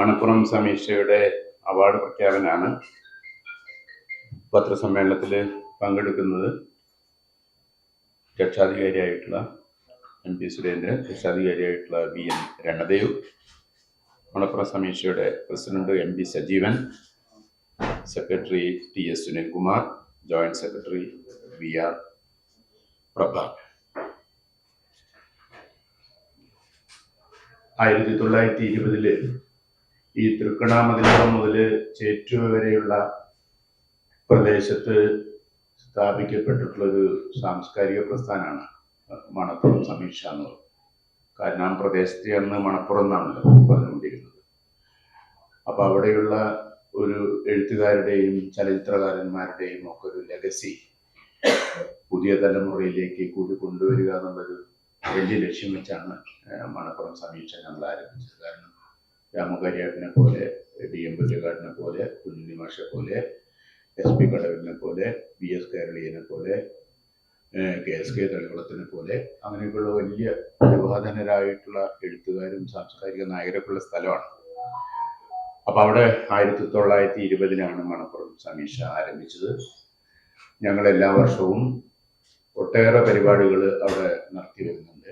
Manappuram സമീക്ഷയുടെ award പ്രഖ്യാപനമാണ്. പത്രസമ്മേളനത്തിൽ പങ്കെടുക്കുന്നത് രക്ഷാധികാരിയായിട്ടുള്ള MP സുരേന്ദ്രൻ, രക്ഷാധികാരിയായിട്ടുള്ള VN രണദേവ്, മണപ്പുറം സമീക്ഷയുടെ president MP Sajeevan, secretary TS Sunilkumar, joint secretary VR Prabha. 1920 ഈ തൃക്കണാമതിലകം മുതൽ ചേറ്റുവ വരെയുള്ള പ്രദേശത്ത് സ്ഥാപിക്കപ്പെട്ടിട്ടുള്ളൊരു സാംസ്കാരിക പ്രസ്ഥാനമാണ് മണപ്പുറം സമീക്ഷ എന്നുള്ളത്. കാരണം പ്രദേശത്തെ അന്ന് മണപ്പുറം എന്നാണല്ലോ പറഞ്ഞുകൊണ്ടിരുന്നത്. അപ്പൊ അവിടെയുള്ള ഒരു എഴുത്തുകാരുടെയും ചലച്ചിത്രകാരന്മാരുടെയും ഒക്കെ ഒരു ലെഗസി പുതിയ തലമുറയിലേക്ക് കൂടി കൊണ്ടുവരിക എന്നുള്ളൊരു വലിയ ലക്ഷ്യം വെച്ചാണ് മണപ്പുറം സമീക്ഷ ഞങ്ങൾ ആരംഭിച്ചത്. കാരണം രാമകാര്യാട്ടിനെ പോലെ, DM പുല്ലുകാടിനെ പോലെ, കുഞ്ഞുണ്ണി മാഷെ പോലെ, SP കടവിലിനെ പോലെ, VS കേരളീയനെ പോലെ, KSK തളികുളത്തിനെ പോലെ അങ്ങനെയൊക്കെയുള്ള വലിയ പ്രതിഭാധനരായിട്ടുള്ള എഴുത്തുകാരും സാംസ്കാരിക നായകരൊക്കെയുള്ള സ്ഥലമാണ്. അപ്പൊ അവിടെ 1920 മണപ്പുറം സമീക്ഷ ആരംഭിച്ചത്. ഞങ്ങൾ എല്ലാ വർഷവും ഒട്ടേറെ പരിപാടികൾ അവിടെ നടത്തി വരുന്നുണ്ട്.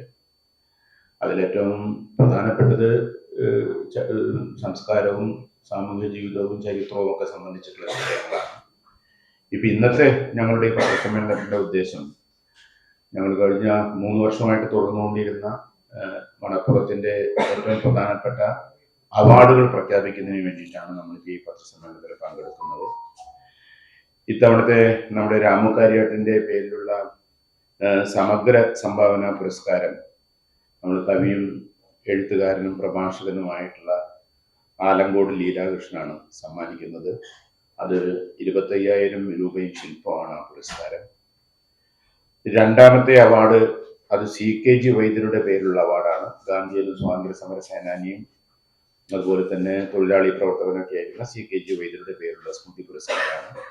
അതിലേറ്റവും പ്രധാനപ്പെട്ടത് സംസ്കാരവും സാമൂഹിക ജീവിതവും ചരിത്രവും ഒക്കെ സംബന്ധിച്ചിട്ടുള്ള വിഷയങ്ങളാണ്. ഇപ്പൊ ഇന്നത്തെ ഞങ്ങളുടെ ഈ പത്രസമ്മേളനത്തിന്റെ ഉദ്ദേശം ഞങ്ങൾ കഴിഞ്ഞ 3 വർഷമായിട്ട് തുറന്നുകൊണ്ടിരുന്ന മണപ്പുറത്തിന്റെ ഏറ്റവും പ്രധാനപ്പെട്ട അവാർഡുകൾ പ്രഖ്യാപിക്കുന്നതിന് വേണ്ടിയിട്ടാണ് നമ്മൾ ഈ പത്രസമ്മേളനത്തിൽ പങ്കെടുക്കുന്നത്. ഇത്തവണത്തെ നമ്മുടെ രാമകാര്യാട്ടിന്റെ പേരിലുള്ള സമഗ്ര സംഭാവന പുരസ്കാരം നമ്മൾ കവിയും എഴുത്തുകാരനും പ്രഭാഷകനുമായിട്ടുള്ള ആലങ്കോട് ലീലാകൃഷ്ണനാണ് സമ്മാനിക്കുന്നത്. അത് 25,000 രൂപയും ശില്പമാണ് ആ പുരസ്കാരം. രണ്ടാമത്തെ അവാർഡ് അത് CKG വൈദ്യരുടെ പേരിലുള്ള അവാർഡാണ്. ഗാന്ധിയനും സ്വാതന്ത്ര്യ സമര സേനാനിയും അതുപോലെ തന്നെ തൊഴിലാളി പ്രവർത്തകനൊക്കെ ആയിരുന്ന CKG വൈദ്യരുടെ പേരിലുള്ള സ്മൃതി പുരസ്കാരമാണ്.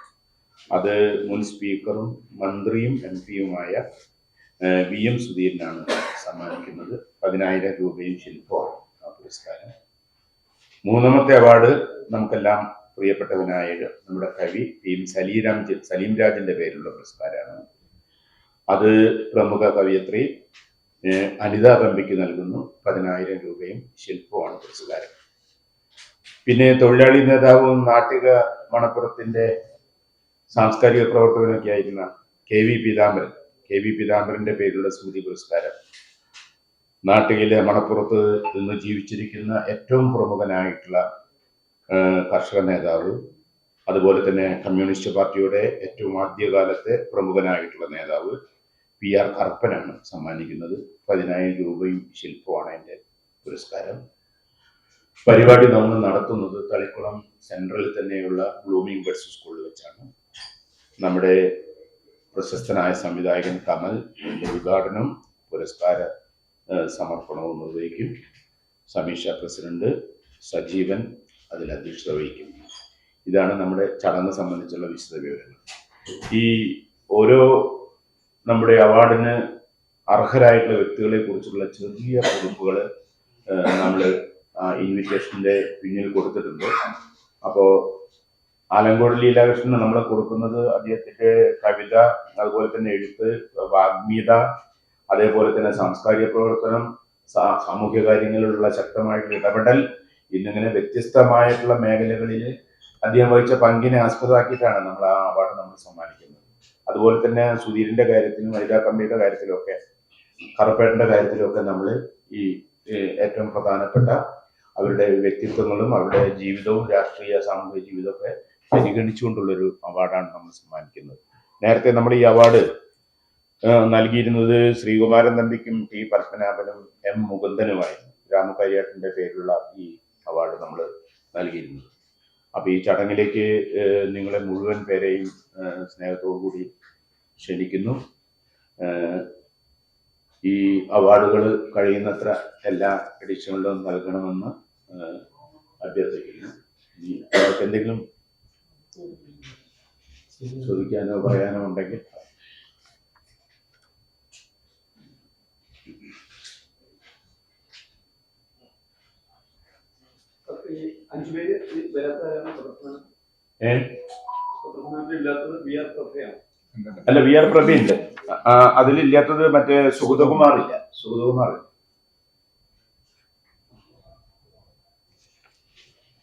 അത് മുൻ സ്പീക്കറും മന്ത്രിയും MP-യുമായ VM സുധീരനാണ് സമ്മാനിക്കുന്നത്. 10,000 രൂപയും ശില്പമാണ് ആ പുരസ്കാരം. മൂന്നാമത്തെ അവാർഡ് നമുക്കെല്ലാം പ്രിയപ്പെട്ടവനായ നമ്മുടെ കവി സലീം രാജിന്റെ പേരിലുള്ള പുരസ്കാരമാണ്. അത് പ്രമുഖ കവിയത്രി അനിത തമ്പിക്ക് നൽകുന്നു. 10,000 രൂപയും ശില്പമാണ് പുരസ്കാരം. പിന്നെ തൊഴിലാളി നേതാവും നാട്ടിക മണപ്പുറത്തിന്റെ സാംസ്കാരിക പ്രവർത്തകനൊക്കെ ആയിരുന്ന KV പീതാംബരന്റെ പേരിലുള്ള സ്മൃതി പുരസ്കാരം. നാട്ടിലെ മണപ്പുറത്ത് നിന്ന് ജീവിച്ചിരിക്കുന്ന ഏറ്റവും പ്രമുഖനായിട്ടുള്ള കർഷക നേതാവ്, അതുപോലെ തന്നെ കമ്മ്യൂണിസ്റ്റ് പാർട്ടിയുടെ ഏറ്റവും ആദ്യകാലത്തെ പ്രമുഖനായിട്ടുള്ള നേതാവ് PR കറുപ്പനാണ് സമ്മാനിക്കുന്നത്. 10,000 രൂപയും ശില്പമാണ് എൻ്റെ പുരസ്കാരം. പരിപാടി നമ്മൾ നടത്തുന്നത് തളിക്കുളം സെൻട്രലിൽ തന്നെയുള്ള ബ്ലൂമിംഗ് ബഡ്സ് സ്കൂളിൽ വെച്ചാണ്. നമ്മുടെ പ്രശസ്തനായ സംവിധായകൻ കമൽ ഉദ്ഘാടനം, പുരസ്കാര സമർപ്പണവും നിർവഹിക്കും. സമീക്ഷ പ്രസിഡന്റ് സജീവൻ അതിൽ അധ്യക്ഷത വഹിക്കും. ഇതാണ് നമ്മുടെ ചടങ്ങ് സംബന്ധിച്ചുള്ള വിശദ വിവരങ്ങൾ. ഈ ഓരോ നമ്മുടെ അവാർഡിന് അർഹരായിട്ടുള്ള വ്യക്തികളെ കുറിച്ചുള്ള ചെറിയ കുറിപ്പുകൾ നമ്മൾ ഇൻവിറ്റേഷന്റെ പിന്നിൽ കൊടുത്തിട്ടുണ്ട്. അപ്പോൾ ആലങ്കോട് ലീലാകൃഷ്ണന് നമ്മൾ കൊടുക്കുന്നത് അദ്ദേഹത്തിന്റെ കവിത, അതുപോലെ തന്നെ എഴുത്ത്, വാഗ്മീത, അതേപോലെ തന്നെ സാംസ്കാരിക പ്രവർത്തനം, സാമൂഹ്യ കാര്യങ്ങളിലുള്ള ശക്തമായിട്ടുള്ള ഇടപെടൽ, ഇന്നിങ്ങനെ വ്യത്യസ്തമായിട്ടുള്ള മേഖലകളിൽ അദ്ദേഹം വഹിച്ച പങ്കിനെ ആസ്പദമാക്കിയിട്ടാണ് നമ്മൾ ആ അവാർഡ് നമ്മൾ സമ്മാനിക്കുന്നത്. അതുപോലെ തന്നെ സുധീരിന്റെ കാര്യത്തിലും വനിതാ കമ്മിയുടെ കാര്യത്തിലുമൊക്കെ കറുപ്പേട്ടന്റെ കാര്യത്തിലുമൊക്കെ നമ്മൾ ഈ ഏറ്റവും പ്രധാനപ്പെട്ട അവരുടെ വ്യക്തിത്വങ്ങളും അവരുടെ ജീവിതവും രാഷ്ട്രീയ സാമൂഹിക ജീവിതമൊക്കെ പരിഗണിച്ചുകൊണ്ടുള്ളൊരു അവാർഡാണ് നമ്മൾ സമ്മാനിക്കുന്നത്. നേരത്തെ നമ്മൾ ഈ അവാർഡ് നൽകിയിരുന്നത് ശ്രീകുമാരൻ തമ്പിക്കും T പത്മനാഭനും M മുകുന്ദനുമായിരുന്നു. രാമകാര്യാട്ടിന്റെ പേരിലുള്ള ഈ അവാർഡ് നമ്മൾ നൽകിയിരുന്നത്. അപ്പൊ ഈ ചടങ്ങിലേക്ക് നിങ്ങളെ മുഴുവൻ പേരെയും സ്നേഹത്തോടു കൂടി ക്ഷണിക്കുന്നു. ഈ അവാർഡുകൾ കഴിയുന്നത്ര എല്ലാ എഡിഷനുകളിലും നൽകണമെന്ന് അഭ്യർത്ഥിക്കുന്നു. അവർക്ക് എന്തെങ്കിലും ചോദിക്കാനോ പറയാനോ ഉണ്ടെങ്കിൽ അല്ല, വി ആർ പ്രഭയുണ്ട്. അതിലില്ലാത്തത് മറ്റേ സുഗതകുമാറില്ല. സുഗതകുമാർ